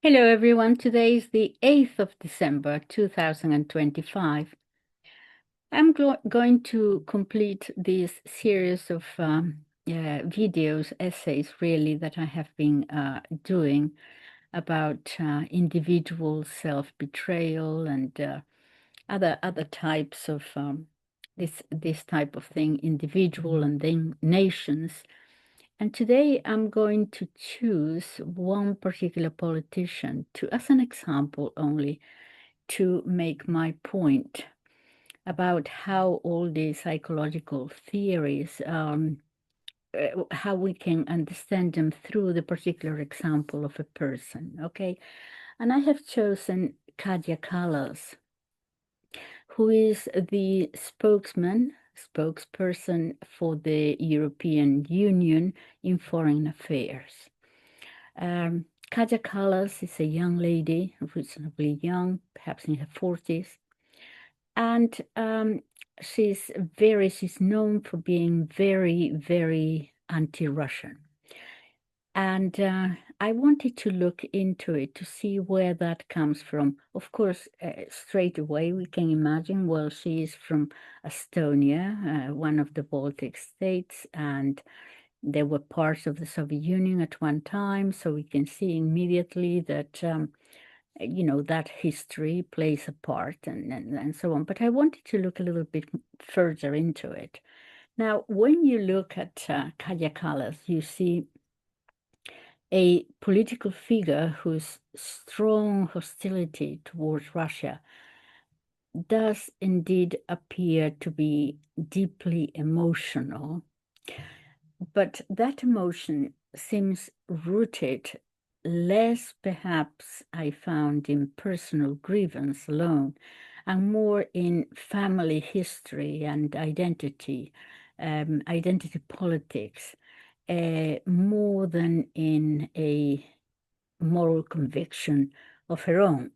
Hello, everyone. Today is the 8th of December, 2025. I'm going to complete this series of videos, essays, really, that I have been doing about individual self-betrayal and other types of this type of thing, individual and then nations. And today I'm going to choose one particular politician to, as an example only, to make my point about how all these psychological theories, how we can understand them through the particular example of a person. Okay. And I have chosen Kaja Kallas, who is the spokesperson for the European Union in foreign affairs. Kaja Kallas is a young lady, reasonably young, perhaps in her 40s, and she's known for being very, very anti-Russian. And I wanted to look into it to see where that comes from. Of course, straight away we can imagine, well, she is from Estonia, one of the Baltic states, and they were parts of the Soviet Union at one time. So we can see immediately that, that history plays a part and so on. But I wanted to look a little bit further into it. Now, when you look at Kaja Kallas, you see a political figure whose strong hostility towards Russia does indeed appear to be deeply emotional, but that emotion seems rooted less, perhaps, I found, in personal grievance alone, and more in family history and identity politics, more than in a moral conviction of her own.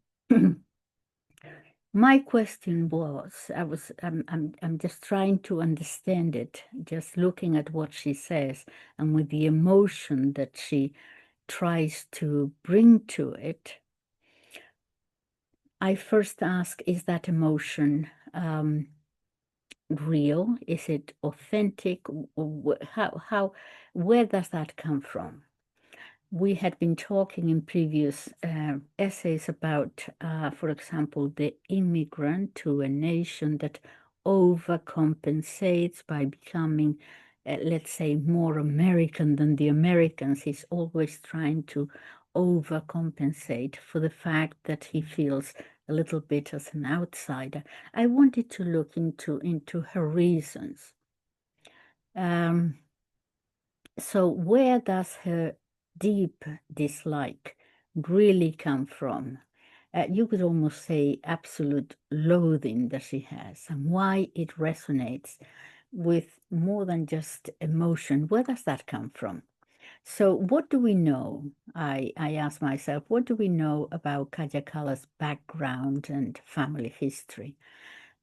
My question was, I'm just trying to understand it, just looking at what she says and with the emotion that she tries to bring to it. I first ask, is that emotion real? Is it authentic? Where does that come from? We had been talking in previous essays about, for example, the immigrant to a nation that overcompensates by becoming, let's say, more American than the Americans. He's always trying to overcompensate for the fact that he feels a little bit as an outsider. I wanted to look into her reasons. So where does her deep dislike really come from? You could almost say absolute loathing that she has, and why it resonates with more than just emotion. Where does that come from? So what do we know? I ask myself, what do we know about Kaja Kallas' background and family history?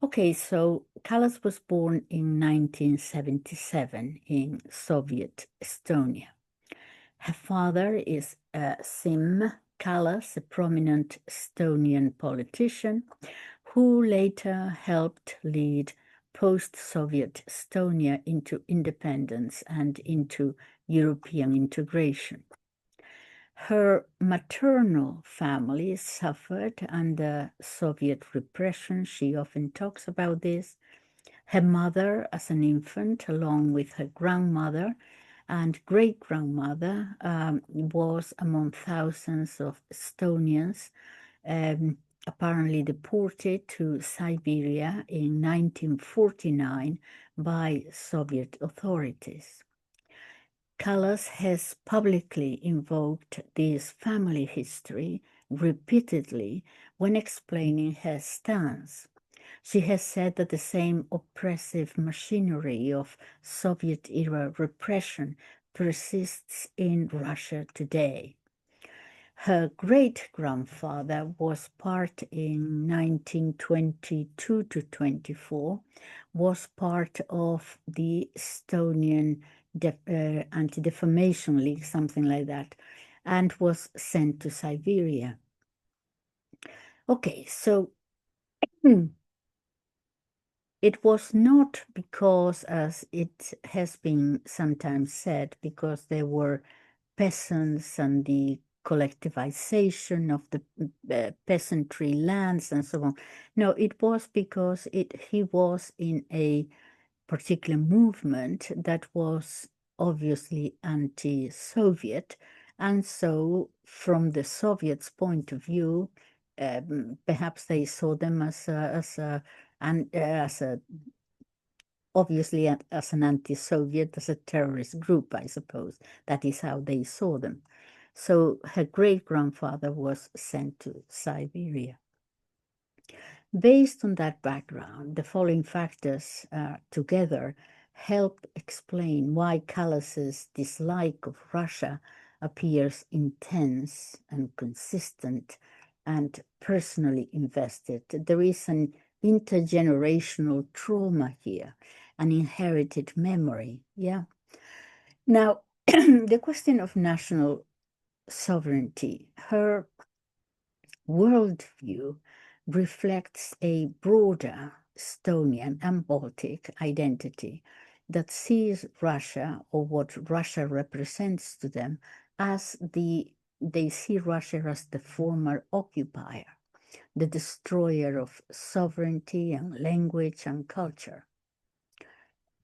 Okay, so Kallas was born in 1977 in Soviet Estonia. Her father is Siim Kallas, a prominent Estonian politician who later helped lead post-Soviet Estonia into independence and into European integration. Her maternal family suffered under Soviet repression. She often talks about this. Her mother, as an infant, along with her grandmother and great-grandmother, was among thousands of Estonians apparently deported to Siberia in 1949 by Soviet authorities. Kallas has publicly invoked this family history repeatedly when explaining her stance. She has said that the same oppressive machinery of Soviet-era repression persists in Russia today. Her great-grandfather was part in 1922 to 24, was part of the Estonian Anti-Defamation League, something like that. and was sent to Siberia. Okay, so it was not because, as it has been sometimes said, because there were peasants and the collectivization of the peasantry lands and so on. No, it was because he was in a particular movement that was obviously anti-Soviet. And so from the Soviets' point of view, perhaps they saw them as a obviously as an anti-Soviet, as a terrorist group, I suppose. That is how they saw them. So her great-grandfather was sent to Siberia. Based on that background, the following factors together help explain why Kallas's dislike of Russia appears intense and consistent and personally invested. There is an intergenerational trauma here, an inherited memory. Yeah. Now, the question of national sovereignty, her worldview reflects a broader Estonian and Baltic identity that sees Russia, or what Russia represents to them, as they see Russia as the former occupier, the destroyer of sovereignty and language and culture.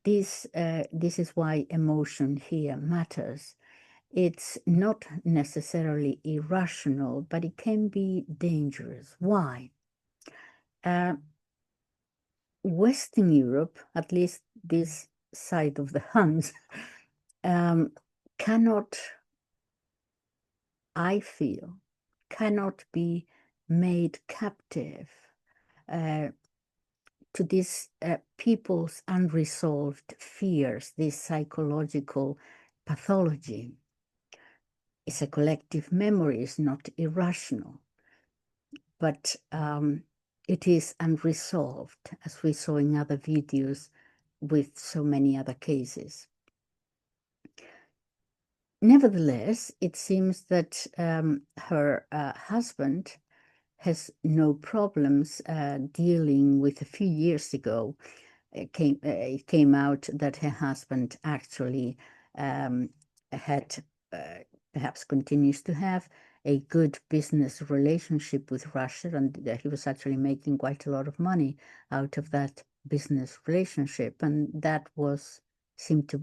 This is why emotion here matters. It's not necessarily irrational, but it can be dangerous. Why? Western Europe, at least this side of the Huns, cannot, I feel, cannot be made captive to these people's unresolved fears, this psychological pathology. It's a collective memory, it's not irrational, but it is unresolved, as we saw in other videos with so many other cases. Nevertheless, it seems that her husband has no problems dealing with. A few years ago, it came out that her husband actually had, perhaps continues to have, a good business relationship with Russia, and that he was actually making quite a lot of money out of that business relationship, and that seemed to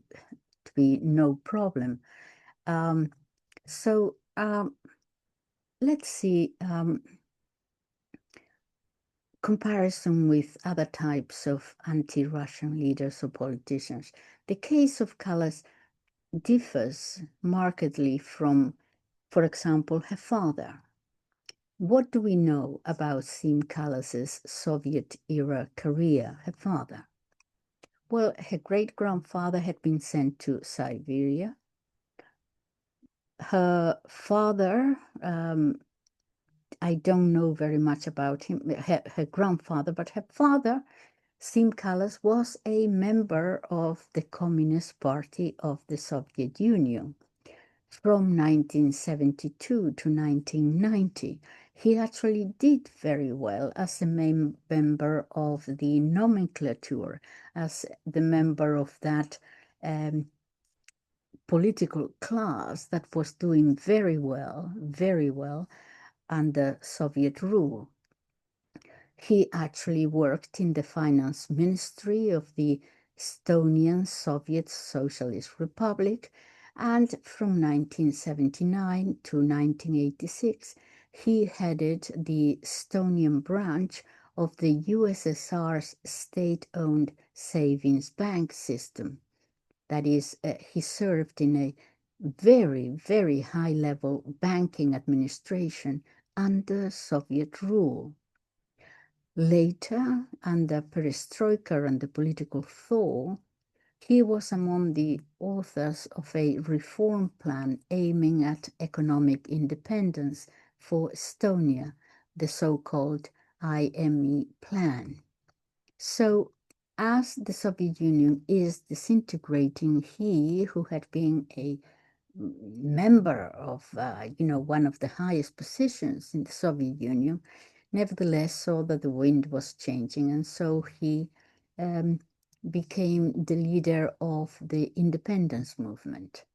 be no problem. So let's see, comparison with other types of anti-Russian leaders or politicians. The case of Kallas differs markedly from, for example, her father. What do we know about Siim Kallas's Soviet-era career, her father? Well, her great-grandfather had been sent to Siberia. Her father, I don't know very much about him, her grandfather, but her father, Siim Kallas, was a member of the Communist Party of the Soviet Union. From 1972 to 1990, he actually did very well as a member of the nomenklatura, as the member of that political class that was doing very well under Soviet rule. He actually worked in the finance ministry of the Estonian Soviet Socialist Republic, and from 1979 to 1986, he headed the Estonian branch of the USSR's state-owned savings bank system. That is, he served in a very high-level banking administration under Soviet rule. Later, under perestroika and the political thaw, he was among the authors of a reform plan aiming at economic independence for Estonia, the so-called IME plan. So, as the Soviet Union is disintegrating, he, who had been a member of, one of the highest positions in the Soviet Union, nevertheless saw that the wind was changing, and so he became the leader of the independence movement.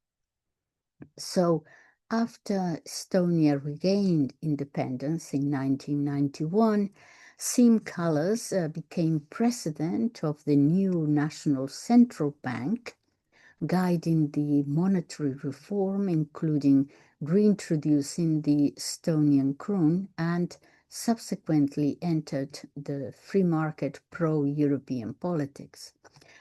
So after Estonia regained independence in 1991, Siim Kallas became president of the new National Central Bank, guiding the monetary reform, including reintroducing the Estonian krone, and subsequently entered the free market pro-European politics.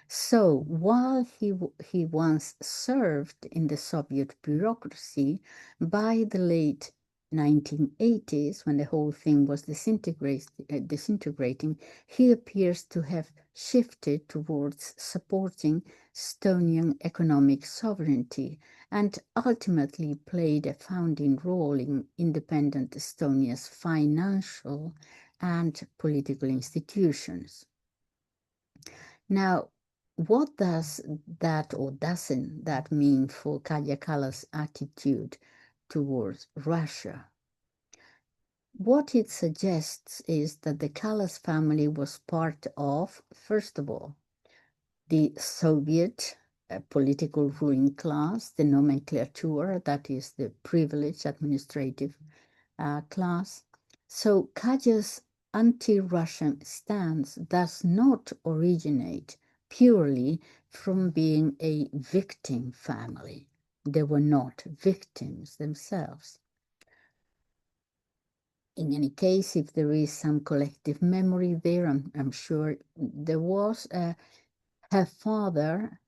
So while he once served in the Soviet bureaucracy, by the late 1980s, when the whole thing was disintegrating, he appears to have shifted towards supporting Estonian economic sovereignty and ultimately played a founding role in independent Estonia's financial and political institutions. Now, what does that or doesn't that mean for Kaja Kallas' attitude towards Russia? What it suggests is that the Kallas family was part of, first of all, the Soviet political ruling class, the nomenklatura, that is the privileged administrative class. So Kaja's anti-Russian stance does not originate purely from being a victim family. They were not victims themselves. In any case, if there is some collective memory there, I'm sure there was, her father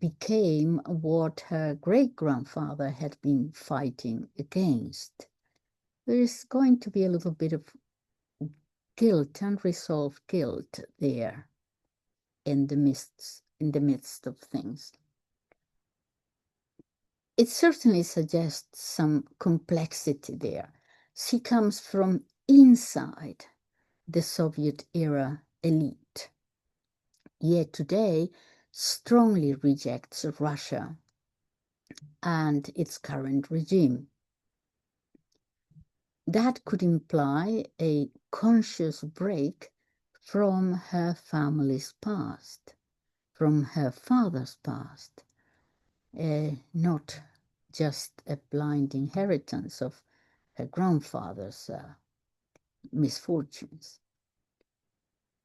became what her great-grandfather had been fighting against. There is going to be a little bit of guilt, unresolved guilt there in the midst of things. It certainly suggests some complexity there. She comes from inside the Soviet era elite, yet today strongly rejects Russia and its current regime. That could imply a conscious break from her family's past, from her father's past, not just a blind inheritance of her grandfather's misfortunes.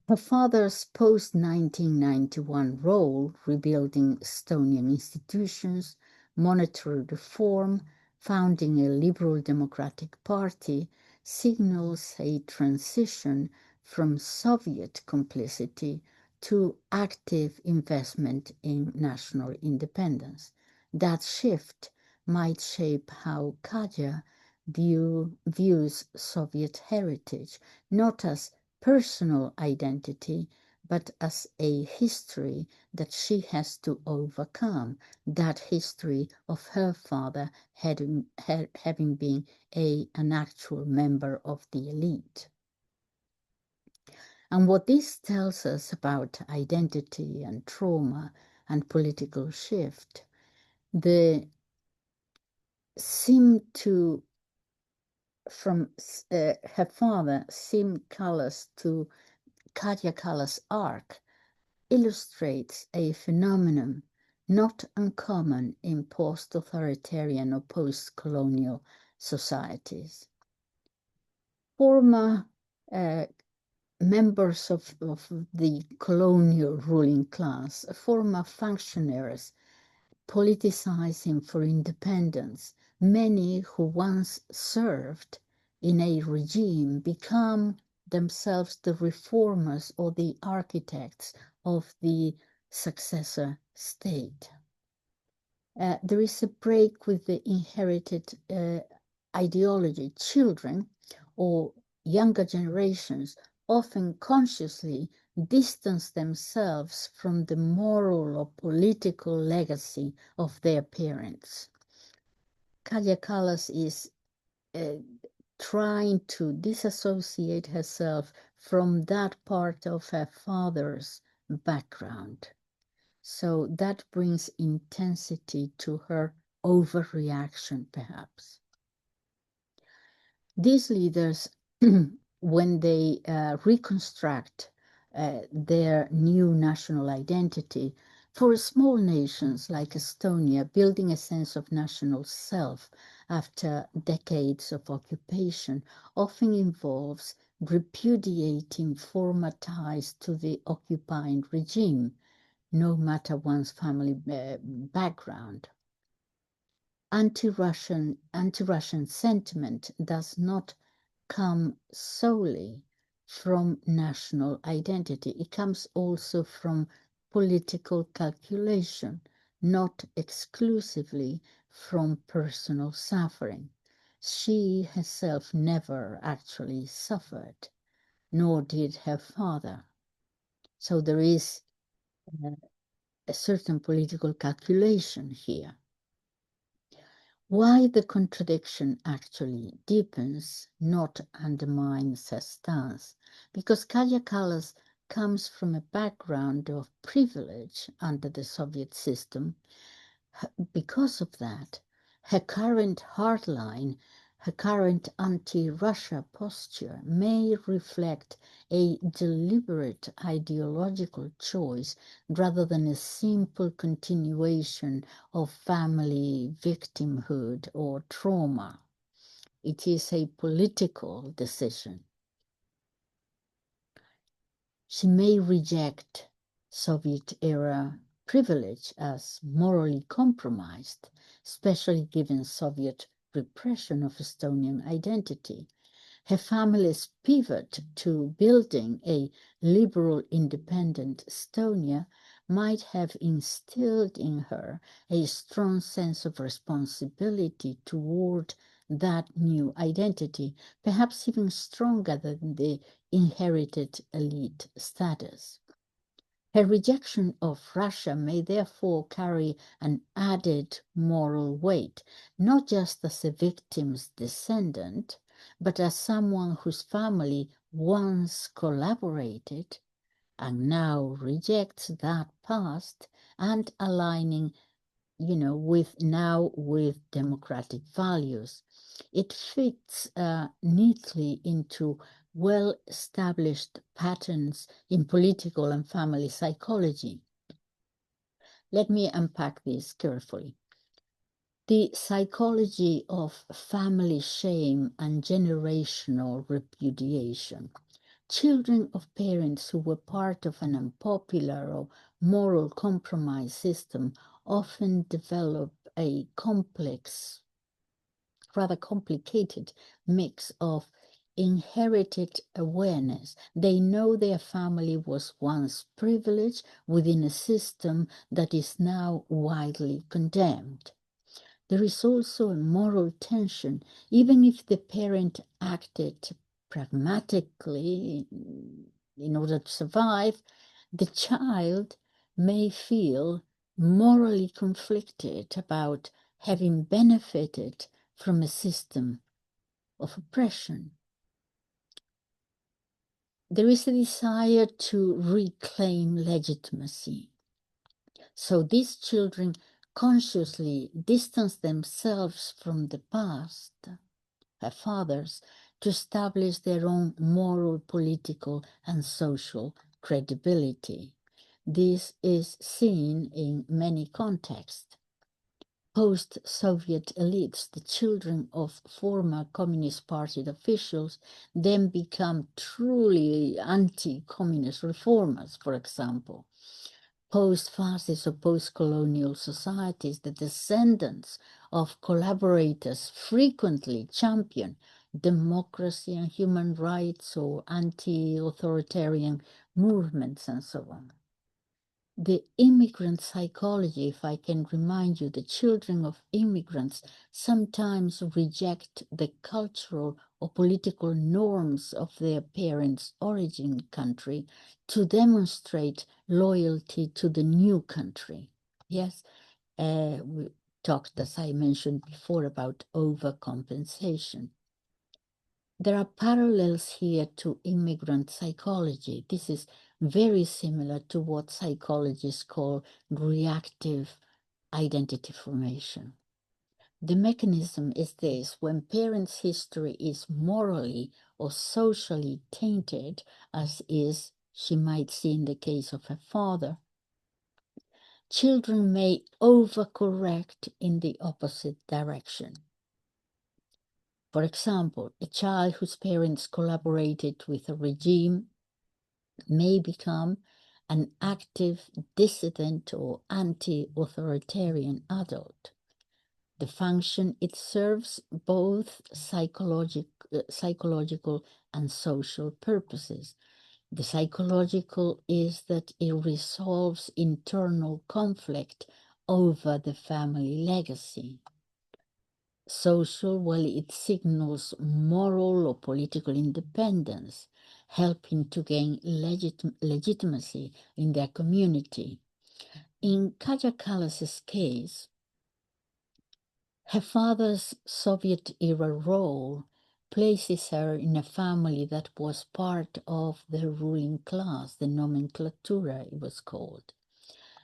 Her father's post-1991 role, rebuilding Estonian institutions, monetary reform, founding a liberal democratic party, signals a transition from Soviet complicity to active investment in national independence. That shift might shape how Kaja views Soviet heritage, not as personal identity, but as a history that she has to overcome, that history of her father having been an actual member of the elite. And what this tells us about identity and trauma and political shift, the seem to, from her father, Siim Kallas, to Kaja Kallas' arc, illustrates a phenomenon not uncommon in post-authoritarian or post-colonial societies. Former members of the colonial ruling class, former functionaries, politicizing for independence, many who once served in a regime become themselves the reformers or the architects of the successor state. There is a break with the inherited ideology. Children or younger generations often consciously distance themselves from the moral or political legacy of their parents. Kaja Kallas is trying to disassociate herself from that part of her father's background. So that brings intensity to her overreaction, perhaps. These leaders, when they reconstruct their new national identity, for small nations like Estonia, building a sense of national self after decades of occupation often involves repudiating former ties to the occupying regime, no matter one's family background. Anti-Russian sentiment does not come solely from national identity. It comes also from political calculation, not exclusively from personal suffering. She herself never actually suffered, nor did her father. So there is a certain political calculation here. Why the contradiction actually deepens, not undermines her stance, because Kaja Kallas comes from a background of privilege under the Soviet system. Because of that, her current hardline, her current anti-Russia posture may reflect a deliberate ideological choice rather than a simple continuation of family victimhood or trauma. It is a political decision. She may reject Soviet-era privilege as morally compromised, especially given Soviet repression of Estonian identity. Her family's pivot to building a liberal, independent Estonia might have instilled in her a strong sense of responsibility toward that new identity, perhaps even stronger than the inherited elite status. Her rejection of Russia may therefore carry an added moral weight, not just as a victim's descendant, but as someone whose family once collaborated and now rejects that past and aligning with democratic values. It fits neatly into well-established patterns in political and family psychology. Let me unpack this carefully. The psychology of family shame and generational repudiation. Children of parents who were part of an unpopular or moral compromise system often develop a complex, rather complicated mix of inherited awareness. They know their family was once privileged within a system that is now widely condemned. There is also a moral tension. Even if the parent acted pragmatically in order to survive, the child may feel morally conflicted about having benefited from a system of oppression. There is a desire to reclaim legitimacy. So these children consciously distance themselves from the past, her fathers, to establish their own moral, political, and social credibility. This is seen in many contexts. Post-Soviet elites, the children of former Communist Party officials, then become truly anti-communist reformers, for example. Post-fascist or post-colonial societies, the descendants of collaborators frequently champion democracy and human rights or anti-authoritarian movements and so on. The immigrant psychology, if I can remind you, the children of immigrants sometimes reject the cultural or political norms of their parents' origin country to demonstrate loyalty to the new country. Yes, we talked, as I mentioned before, about overcompensation. There are parallels here to immigrant psychology. This is very similar to what psychologists call reactive identity formation. The mechanism is this: when parents' history is morally or socially tainted, as is she might see in the case of her father, children may overcorrect in the opposite direction. For example, a child whose parents collaborated with a regime may become an active dissident or anti-authoritarian adult. The function it serves both psychological and social purposes. The psychological is that it resolves internal conflict over the family legacy. Social, well, it signals moral or political independence, helping to gain legitimacy in their community. In Kaja Kallas's case, her father's Soviet-era role places her in a family that was part of the ruling class, the nomenklatura it was called.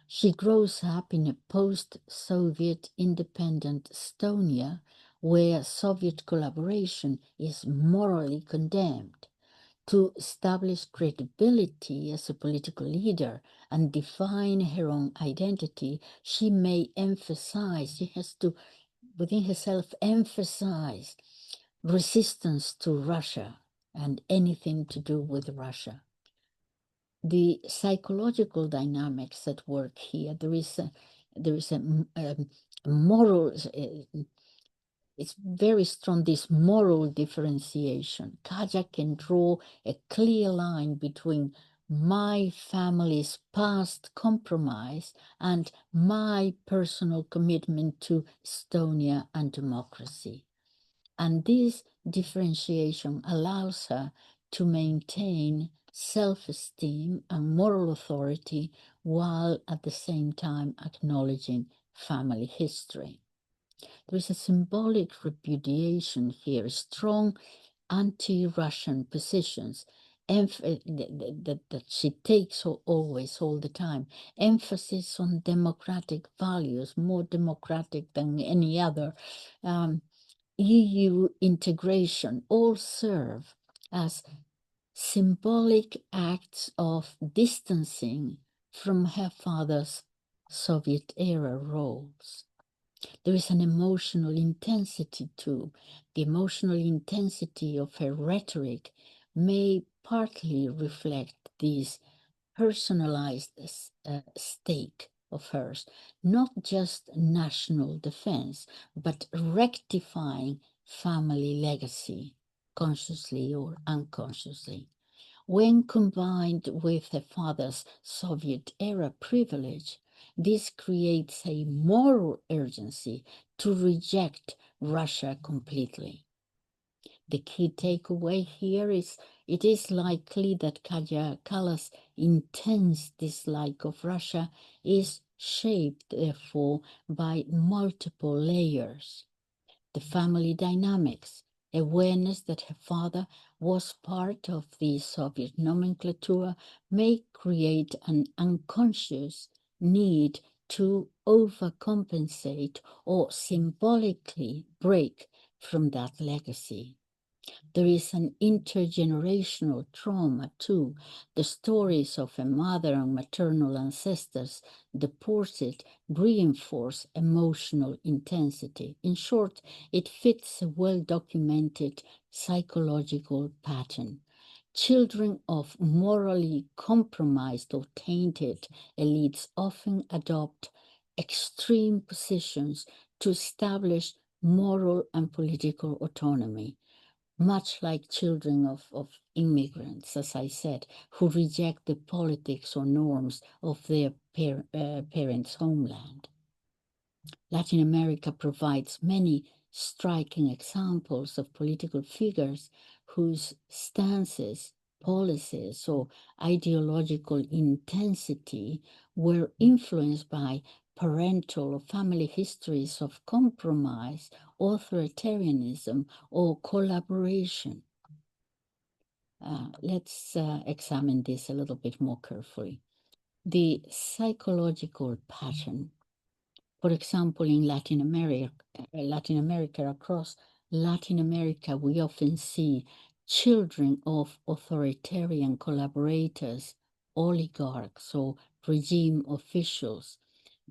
She grows up in a post-Soviet independent Estonia where Soviet collaboration is morally condemned. To establish credibility as a political leader and define her own identity, she has to, within herself, emphasize resistance to Russia and anything to do with Russia. The psychological dynamics at work here, there is a moral, it's very strong, this moral differentiation. Kaja can draw a clear line between my family's past compromise and my personal commitment to Estonia and democracy. And this differentiation allows her to maintain self-esteem and moral authority while at the same time acknowledging family history. There is a symbolic repudiation here, strong anti-Russian positions that she takes always, all the time. Emphasis on democratic values, more democratic than any other. EU integration all serve as symbolic acts of distancing from her father's Soviet-era roles. There is an emotional intensity too. The emotional intensity of her rhetoric may partly reflect this personalized stake of hers, not just national defense, but rectifying family legacy, consciously or unconsciously. When combined with her father's Soviet-era privilege, this creates a moral urgency to reject Russia completely. The key takeaway here is it is likely that Kaja Kallas' intense dislike of Russia is shaped, therefore, by multiple layers. The family dynamics, awareness that her father was part of the Soviet nomenclatura may create an unconscious need to overcompensate or symbolically break from that legacy. There is an intergenerational trauma too. The stories of a mother and maternal ancestors deported reinforce emotional intensity. In short, it fits a well-documented psychological pattern. Children of morally compromised or tainted elites often adopt extreme positions to establish moral and political autonomy, much like children of immigrants, as I said, who reject the politics or norms of their parents' homeland. Latin America provides many striking examples of political figures whose stances, policies, or ideological intensity were influenced by parental or family histories of compromise, authoritarianism, or collaboration. Let's examine this a little bit more carefully. The psychological pattern. For example, in Latin America, across Latin America, we often see children of authoritarian collaborators, oligarchs, or regime officials.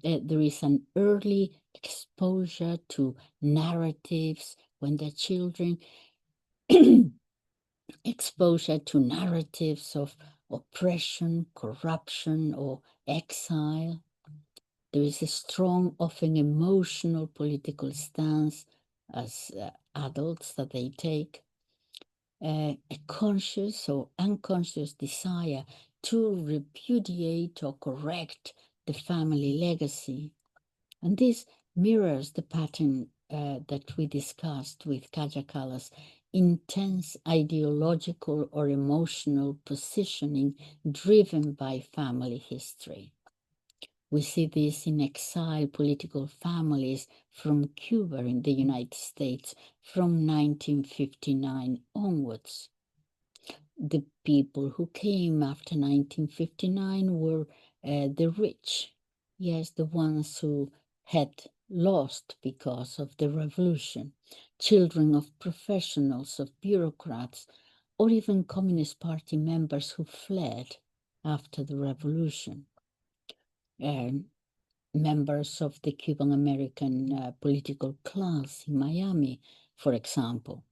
There is an early exposure to narratives when they're children, exposure to narratives of oppression, corruption, or exile. There is a strong, often emotional political stance as adults that they take, a conscious or unconscious desire to repudiate or correct the family legacy. And this mirrors the pattern that we discussed with Kaja Kallas, intense ideological or emotional positioning driven by family history. We see this in exile political families from Cuba in the United States from 1959 onwards. The people who came after 1959 were the rich, yes, the ones who had lost because of the revolution, children of professionals, of bureaucrats, or even Communist Party members who fled after the revolution. Members of the Cuban American political class in Miami, for example.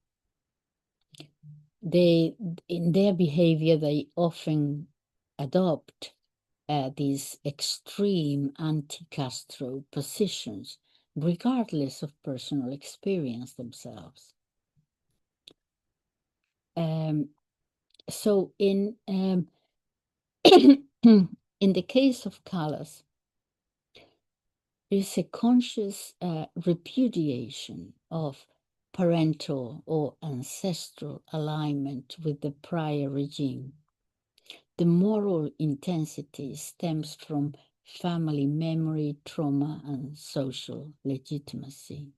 In their behavior, they often adopt these extreme anti-Castro positions, regardless of personal experience themselves. So in in the case of Kallas, is a conscious repudiation of parental or ancestral alignment with the prior regime. The moral intensity stems from family memory, trauma, and social legitimacy.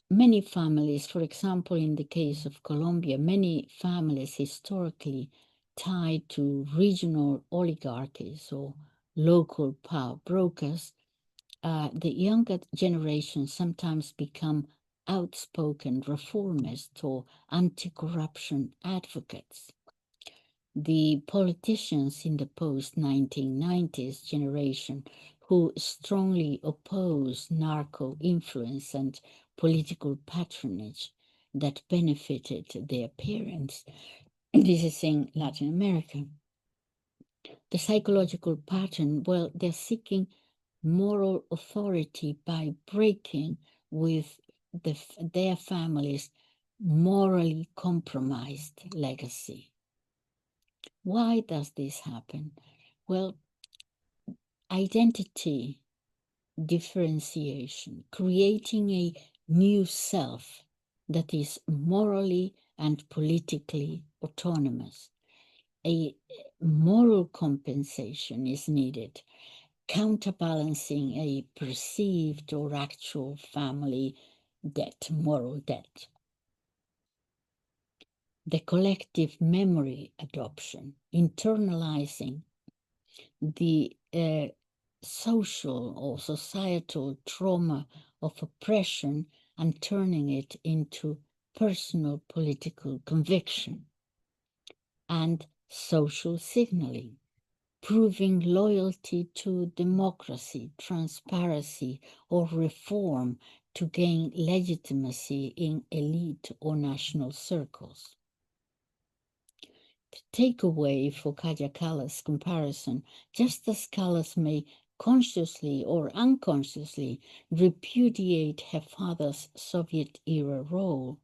Many families, for example, in the case of Colombia, many families historically tied to regional oligarchies or local power brokers, the younger generation sometimes become outspoken reformists or anti-corruption advocates. The politicians in the post-1990s generation who strongly oppose narco influence and political patronage that benefited their parents. This is in Latin America. The psychological pattern, well, they're seeking moral authority by breaking with their family's morally compromised legacy. Why does this happen? Well, identity differentiation, creating a new self that is morally and politically autonomous. A moral compensation is needed, counterbalancing a perceived or actual family debt, moral debt. The collective memory adoption, internalizing the social or societal trauma of oppression and turning it into personal political conviction. And social signaling, proving loyalty to democracy, transparency, or reform to gain legitimacy in elite or national circles. The takeaway for Kaja Kallas' comparison, just as Kallas may consciously or unconsciously repudiate her father's Soviet-era role,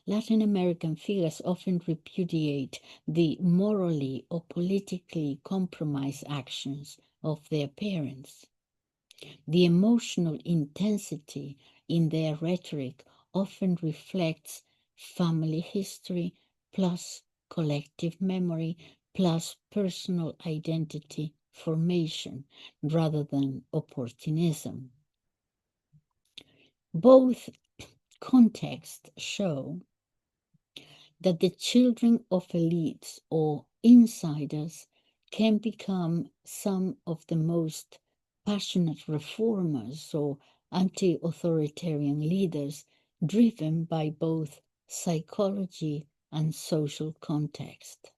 Latin American figures often repudiate the morally or politically compromised actions of their parents. The emotional intensity in their rhetoric often reflects family history plus collective memory plus personal identity formation rather than opportunism. Both contexts show that the children of elites or insiders can become some of the most passionate reformers or anti-authoritarian leaders driven by both psychology and social context.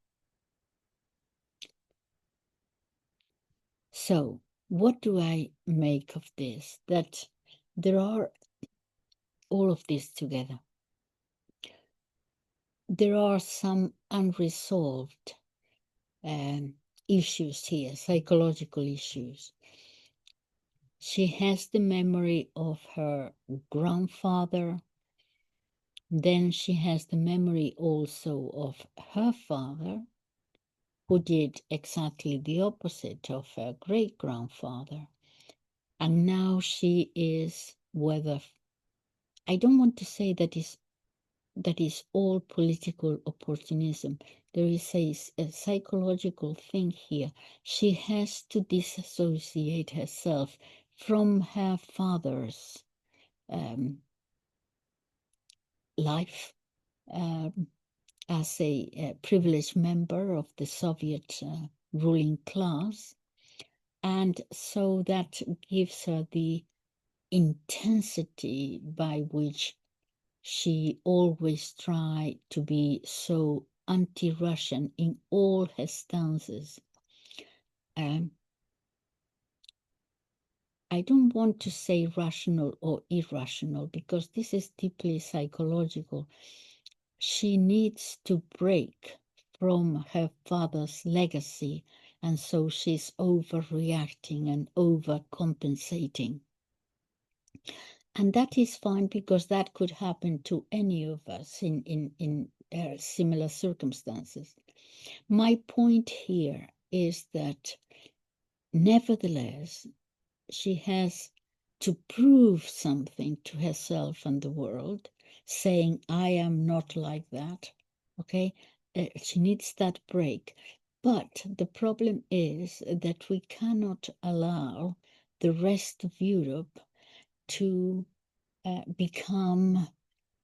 So, what do I make of this? That there are all of this together. There are some unresolved issues here, psychological issues. She has the memory of her grandfather. Then she has the memory also of her father, who did exactly the opposite of her great-grandfather. And now she is, whether, I don't want to say that is all political opportunism. There is a psychological thing here. She has to disassociate herself from her father's life as a privileged member of the Soviet ruling class. And so that gives her the intensity by which she always tried to be so anti-Russian in all her stances. I don't want to say rational or irrational because this is deeply psychological. She needs to break from her father's legacy, and so she's overreacting and overcompensating. And that is fine because that could happen to any of us in similar circumstances. My point here is that nevertheless, she has to prove something to herself and the world, saying, I am not like that, okay? She needs that break. But the problem is that we cannot allow the rest of Europe to become,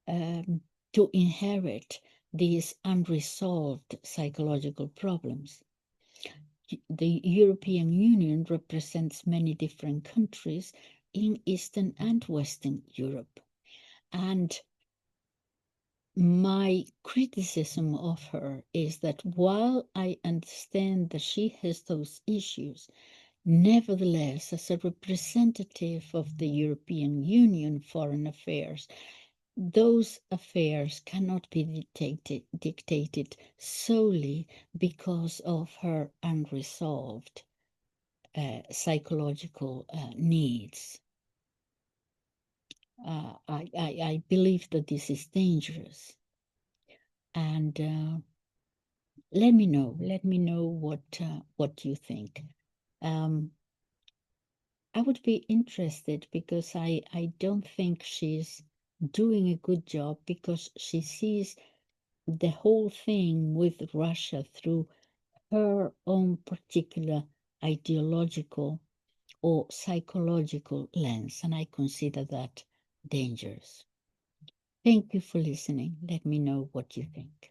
to inherit these unresolved psychological problems. The European Union represents many different countries in Eastern and Western Europe. And my criticism of her is that while I understand that she has those issues, nevertheless, as a representative of the European Union Foreign Affairs, those affairs cannot be dictated solely because of her unresolved psychological needs. I believe that this is dangerous. And let me know what you think. I would be interested because I don't think she's doing a good job because she sees the whole thing with Russia through her own particular ideological or psychological lens, and I consider that dangerous. Thank you for listening. Let me know what you think.